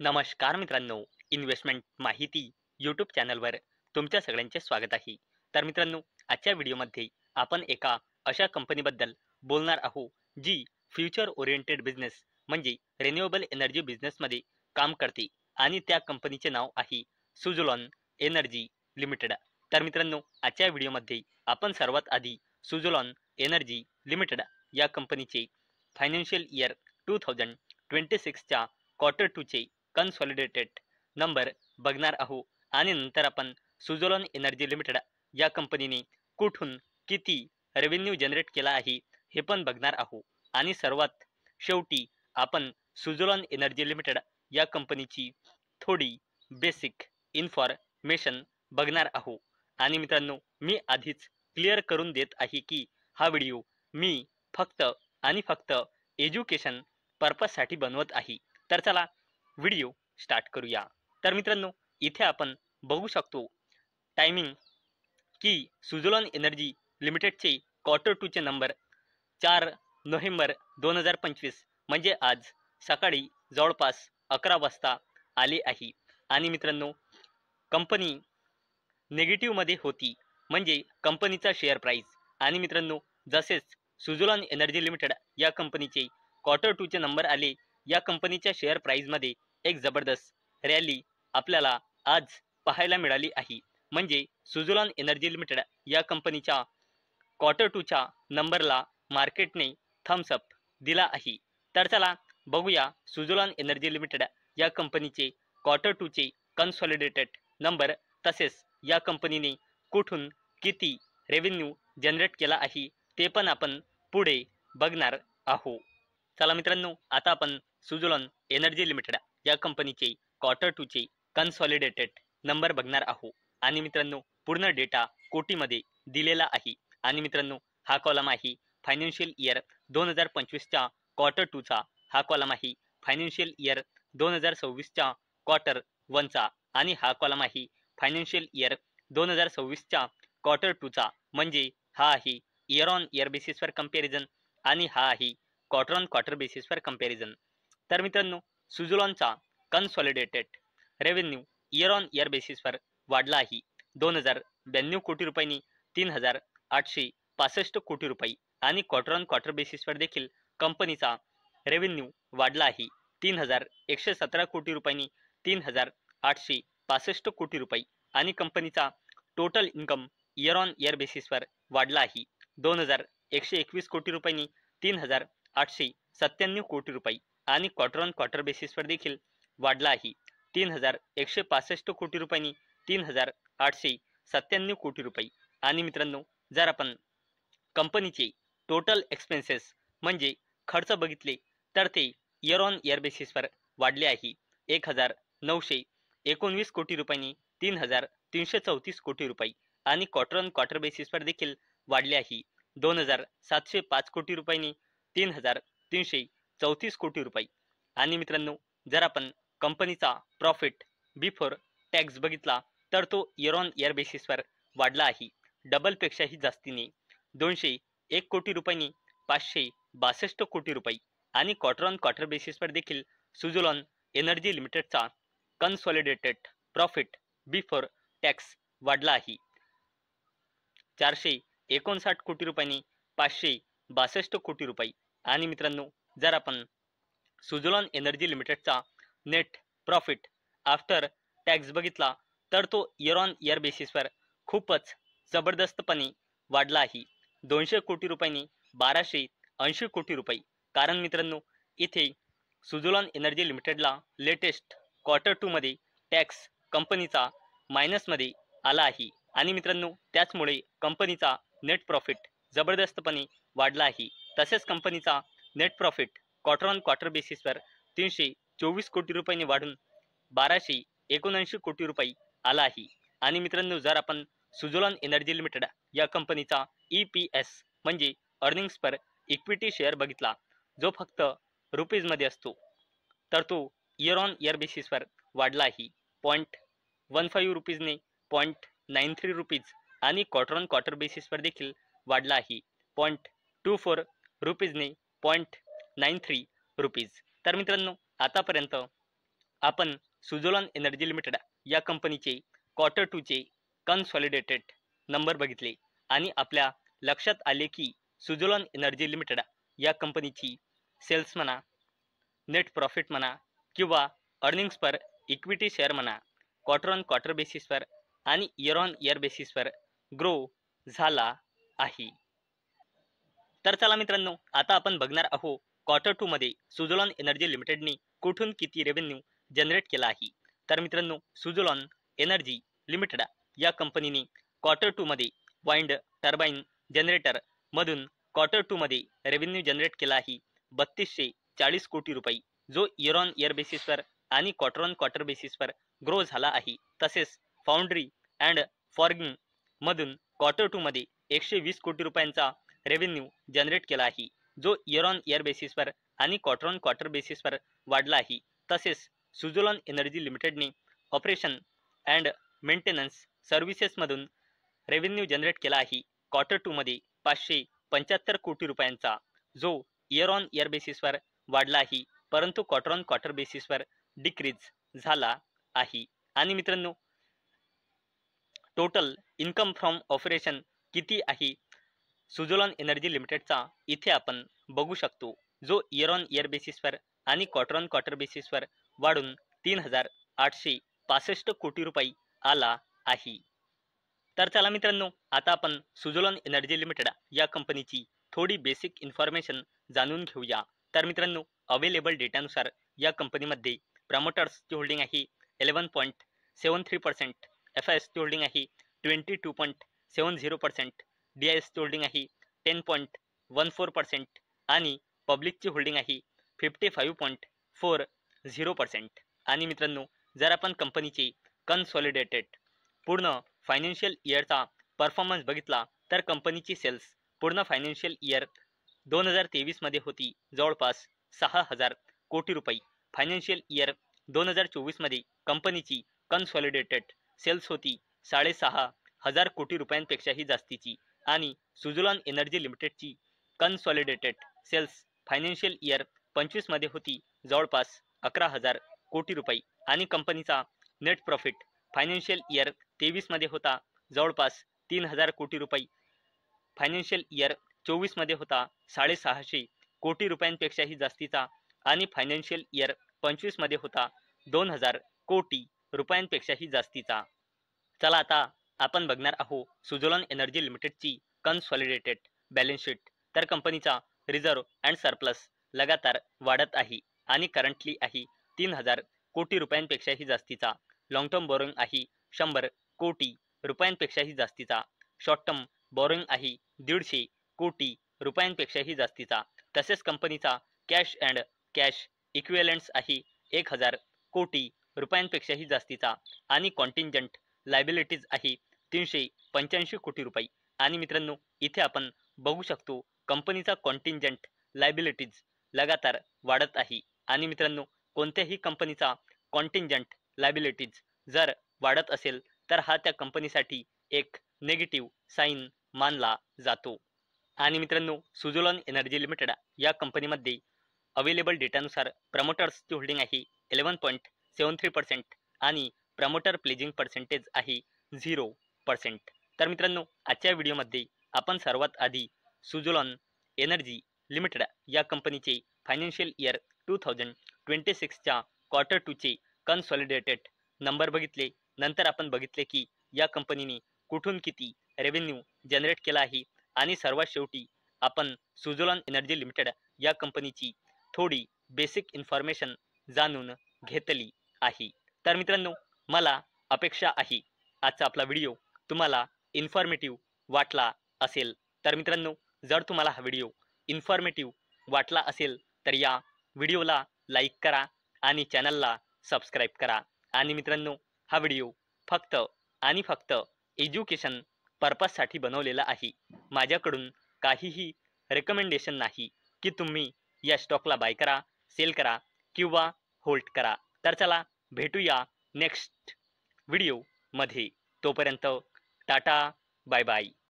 नमस्कार मित्रांनो, इन्व्हेस्टमेंट माहिती यूट्यूब चॅनलवर तुमच्या सगळ्यांचे स्वागत आहे. तर मित्रांनो, आजच्या व्हिडिओमध्ये आपण एका अशा कंपनीबद्दल बोलणार आहोत जी फ्युचर ओरिएंटेड बिझनेस म्हणजे रिन्युएबल एनर्जी बिझनेसमध्ये काम करते आणि त्या कंपनीचे नाव आहे सुझलॉन एनर्जी लिमिटेड. तर मित्रांनो, आजच्या व्हिडिओमध्ये आपण सर्वात आधी सुझलॉन एनर्जी लिमिटेड या कंपनीचे फायनान्शियल इयर 2026च्या क्वार्टर टूचे कन्सॉलिडेटेड नंबर बघणार आहोत आणि नंतर आपण सुझलॉन एनर्जी लिमिटेड या कंपनीने कुठून किती रेव्हेन्यू जनरेट केला आहे हे पण बघणार आहोत आणि सर्वात शेवटी आपण सुझलॉन एनर्जी लिमिटेड या कंपनीची थोडी बेसिक इन्फॉर्मेशन बघणार आहोत. आणि मित्रांनो, मी आधीच क्लिअर करून देत आहे की हा व्हिडिओ मी फक्त आणि फक्त एज्युकेशन पर्पजसाठी बनवत आहे. तर चला व्हिडिओ स्टार्ट करूया. तर मित्रांनो, इथे आपण बघू शकतो टायमिंग की सुझलॉन एनर्जी लिमिटेडचे क्वार्टर टूचे नंबर 4 नोव्हेंबर 2025 म्हणजे आज सकाळी जवळपास 11 वाजता आले आहे. आणि मित्रांनो, कंपनी नेगेटिव्हमध्ये होती म्हणजे कंपनीचा शेअर प्राईस. आणि मित्रांनो, जसेच सुझलॉन एनर्जी लिमिटेड या कंपनीचे क्वार्टर टूचे नंबर आले, या कंपनीच्या शेअर प्राईजमध्ये एक जबरदस्त रॅली आपल्याला आज पाहायला मिळाली आहे. म्हणजे सुझलॉन एनर्जी लिमिटेड या कंपनीच्या क्वार्टर टूच्या नंबरला मार्केटने थम्स अप दिला आहे. तर चला बघूया सुझलॉन एनर्जी लिमिटेड या कंपनीचे क्वार्टर टूचे कन्सॉलिडेटेड नंबर, तसेच या कंपनीने कुठून किती रेव्हेन्यू जनरेट केला आहे ते पण आपण पुढे बघणार आहोत. चला मित्रांनो, आता आपण सुझलॉन एनर्जी लिमिटेड या कंपनीचे क्वार्टर टूचे कन्सॉलिडेटेड नंबर बघणार आहोत. आणि मित्रांनो, पूर्ण डेटा कोटीमध्ये दिलेला आहे. आणि मित्रांनो, हा कॉलम आहे फायनान्शियल इयर 2025च्या क्वार्टर टूचा, हा कॉलम आहे फायनान्शियल इयर 2026च्या क्वार्टर वनचा, आणि हा कॉलम आहे फायनान्शियल इयर 2026च्या क्वार्टर टूचा. म्हणजे हा आहे इयर ऑन इयर बेसिसवर कंपॅरिझन आणि हा आहे क्वार्टर ऑन क्वार्टर बेसिसवर कंपॅरिझन. तर मित्रांनो, सुझलॉनचा consolidated revenue year on year बेसिसवर वाढला आहे 2092 कोटी रुपयांनी 3865 कोटी रुपये. आणि क्वार्टर ऑन क्वार्टर बेसिसवर देखील कंपनीचा रेव्हेन्यू वाढला आहे 3117 कोटी रुपयांनी 3865 कोटी रुपये. आणि कंपनीचा total income year on year बेसिसवर वाढला आहे 2121 कोटी रुपयांनी 3897 कोटी रुपये. आणि क्वार्टर ऑन क्वार्टर बेसिसवर देखील वाढला आहे 3165 कोटी रुपयांनी 3897 कोटी रुपये. आणि मित्रांनो, जर आपण कंपनीचे टोटल एक्सपेन्सेस म्हणजे खर्च बघितले तर ते इयर ऑन इयर बेसिसवर वाढले आहे 1919 कोटी रुपयांनी 3334 कोटी रुपये. आणि क्वार्टर ऑन क्वार्टर बेसिसवर देखील वाढले आहे 2705 कोटी रुपयांनी 3334 कोटी रुपये. आणि मित्रांनो, जर आपण कंपनीचा प्रॉफिट बिफोर टॅक्स बघितला तर तो इयर ऑन इयर बेसिसवर वाढला आहे डबलपेक्षाही जास्तीने 201 कोटी रुपयांनी 562 कोटी रुपये. आणि क्वार्टर ऑन क्वार्टर बेसिसवर देखील सुझलॉन एनर्जी लिमिटेडचा कन्सॉलिडेटेड प्रॉफिट बिफोर टॅक्स वाढला आहे 459 कोटी रुपयांनी 562 कोटी रुपये. आणि मित्रांनो, जर आपण सुझलॉन एनर्जी लिमिटेडचा नेट प्रॉफिट आफ्टर टॅक्स बघितला तर तो इयर ऑन इयर बेसिसवर खूपच जबरदस्तपणे वाढला आहे 200 कोटी रुपयांनी 1280 कोटी रुपये. कारण मित्रांनो, इथे सुझलॉन एनर्जी लिमिटेडला लेटेस्ट क्वार्टर टूमध्ये टॅक्स कंपनीचा मायनसमध्ये आला आहे. आणि मित्रांनो, त्याचमुळे कंपनीचा नेट प्रॉफिट जबरदस्तपणे वाढला आहे. तसेच कंपनीचा net profit quarter on quarter बेसिसवर 324 कोटी रुपयांनी वाढून 1279 कोटी रुपये आला आहे. आणि मित्रांनो, जर आपण सुझलॉन एनर्जी लिमिटेड या कंपनीचा EPS म्हणजे अर्निंग्स पर इक्विटी शेअर बघितला, जो फक्त रुपीजमध्ये असतो, तर तो इयर ऑन इयर बेसिसवर वाढला आहे 0.15 रुपीजने 0.93 रुपीज. आणि क्वार्टर ऑन क्वार्टर बेसिसवर देखील वाढला आहे 0.24 रुपीजने 0.93 रुपीज. तर मित्रांनो, आतापर्यंत आपण सुझोलॉन एनर्जी लिमिटेड या कंपनीचे क्वार्टर 2 चे कन्सॉलिडेटेड नंबर बघितले आणि आपल्या लक्षात आले की सुझोलॉन एनर्जी लिमिटेड या कंपनीची सेल्स म्हणा, नेट प्रॉफिट म्हणा किंवा अर्निंग्स पर इक्विटी शेअर म्हणा, क्वार्टर ऑन क्वार्टर बेसिसवर आणि इयर ऑन इयर बेसिसवर ग्रो झाला आहे. तर चला मित्रांनो, आता आपण बघणार आहोत क्वार्टर 2 मध्ये सुझोलॉन एनर्जी लिमिटेडने कुठून किती रेव्हेन्यू जनरेट केला आहे. तर मित्रांनो, सुझोलॉन एनर्जी लिमिटेड या कंपनीने क्वार्टर 2 मध्ये वाइंड टर्बाइन जनरेटर मधून क्वार्टर 2 मध्ये रेव्हेन्यू जनरेट केला आहे 3240 कोटी रुपये, जो इयर ऑन इयर बेसिसवर आणि क्वार्टर ऑन क्वार्टर बेसिसवर ग्रो झाला आहे. तसेच फाउंड्री अँड फॉर्गिंग मधून क्वार्टर 2 मध्ये 120 कोटी रुपयांचा रेव्हेन्यू जनरेट केला आहे, जो इयर ऑन इयर बेसिसवर आणि क्वार्टर ऑन क्वार्टर बेसिसवर वाढला आहे. तसेच सुझोलॉन एनर्जी लिमिटेडने ऑपरेशन अँड मेंटेनन्स सर्व्हिसेसमधून रेव्हेन्यू जनरेट केला आहे क्वार्टर 2 मध्ये 575 कोटी रुपयांचा, जो इयर ऑन इयर बेसिसवर वाढला आहे, परंतु क्वार्टर ऑन क्वार्टर बेसिसवर डिक्रीज झाला आहे. आणि मित्रांनो, टोटल इन्कम फ्रॉम ऑपरेशन किती आहे सुझोलॉन एनर्जी लिमिटेडचा इथे आपण बघू शकतो, जो इयर ऑन इयर बेसिसवर आणि क्वार्टर ऑन क्वार्टर बेसिसवर वाढून 3865 कोटी रुपये आला आहे. तर चला मित्रांनो, आता आपण सुझोलॉन एनर्जी लिमिटेड या कंपनीची थोडी बेसिक इन्फॉर्मेशन जाणून घेऊया. तर मित्रांनो, अवेलेबल डेटानुसार या कंपनीमध्ये प्रमोटर्सची होल्डिंग आहे 11.73%, एफआयएसची होल्डिंग आहे 22.70%, डीआयएसची होल्डिंग आहे 10.14% आणि पब्लिकची होल्डिंग आहे 55.40%. आणि मित्रांनो, जर आपण कंपनीचे कन्सॉलिडेटेड पूर्ण फायनान्शियल इयरचा परफॉर्मन्स बघितला तर कंपनीची सेल्स पूर्ण फायनान्शियल इयर 2023 मध्ये होती जवळपास 6000 कोटी रुपये. फायनान्शियल इयर 2024 मध्ये कंपनीची कन्सॉलिडेटेड सेल्स होती 6500 कोटी रुपयांपेक्षाही जास्तीची आणि सुझोलॉन एनर्जी लिमिटेडची कन्सॉलिडेटेड सेल्स फायनान्शियल इयर 25 मध्ये होती जवळपास 11000 कोटी रुपये आणि कंपनीचा नेट प्रॉफिट फायनान्शियल इयर 23 मध्ये होता जवळपास 3000 कोटी रुपये. फायनान्शियल इयर 24 मध्ये होता 650 कोटी रुपयांपेक्षाही जास्तीचा आणि फायनान्शियल इयर 25 मध्ये होता 2000 कोटी रुपयांपेक्षाही जास्तीचा. चला आता आपण बघणार आहोत सुझोलॉन एनर्जी लिमिटेडची कन्सॉलिडेटेड बॅलन्स शीट. तर कंपनीचा रिझर्व अँड सरप्लस लगातार वाढत आहे आणि करंटली आहे 3000 कोटी रुपयांपेक्षाही जास्तीचा. लॉंग टर्म बोरोइंग आहे 100 कोटी रुपयांपेक्षाही जास्तीचा. शॉर्ट टर्म बोरोइंग आहे 150 कोटी रुपयांपेक्षाही जास्तीचा. तसेच कंपनीचा कॅश अँड कॅश इक्विव्हॅलंट्स आहे 1000 कोटी रुपयांपेक्षाही जास्तीचा आणि कॉन्टिंजंट लायबिलिटीज आहे 385 कोटी रुपये. आणि मित्रांनो, इथे आपण बघू शकतो कंपनीचा कॉन्टिंजंट लायबिलिटीज लगातार वाढत आहे. आणि मित्रांनो, कोणत्याही कंपनीचा कॉन्टिंजंट लायबिलिटीज जर वाढत असेल तर हा त्या कंपनीसाठी एक नेगेटिव्ह साईन मानला जातो. आणि मित्रांनो, सुझोलॉन एनर्जी लिमिटेड या कंपनीमध्ये अवेलेबल डेटानुसार प्रमोटर्सची होल्डिंग आहे 11.73% आणि प्रमोटर प्लेजिंग पर्सेंटेज आहे 0%. तर मित्रांनो, आजच्या व्हिडिओमध्ये आपण सर्वात आधी सुझोलॉन एनर्जी लिमिटेड या कंपनीचे फायनान्शियल इयर 2026च्या क्वार्टर 2 चे कन्सॉलिडेटेड नंबर बघितले. नंतर आपण बघितले की या कंपनीने कुठून किती रेव्हेन्यू जनरेट केला आहे आणि सर्वात शेवटी आपण सुझोलॉन एनर्जी लिमिटेड या कंपनीची थोडी बेसिक इन्फॉर्मेशन जाणून घेतली आहे. तर मित्रांनो, मला अपेक्षा आहे आजचा आपला व्हिडिओ तुम्हाला इन्फॉर्मेटिव्ह वाटला असेल. तर मित्रांनो, जर तुम्हाला हा व्हिडिओ इन्फॉर्मेटिव्ह वाटला असेल तर या व्हिडिओला लाईक करा आणि चॅनलला सबस्क्राईब करा. आणि मित्रांनो, हा व्हिडिओ फक्त आणि फक्त एज्युकेशन पर्पजसाठी बनवलेला आहे. माझ्याकडून काहीही रेकमेंडेशन नाही की तुम्ही या स्टॉकला बाय करा, सेल करा किंवा होल्ड करा. तर चला भेटूया नेक्स्ट व्हिडिओमध्ये. तोपर्यंत टाटा, बाय बाय.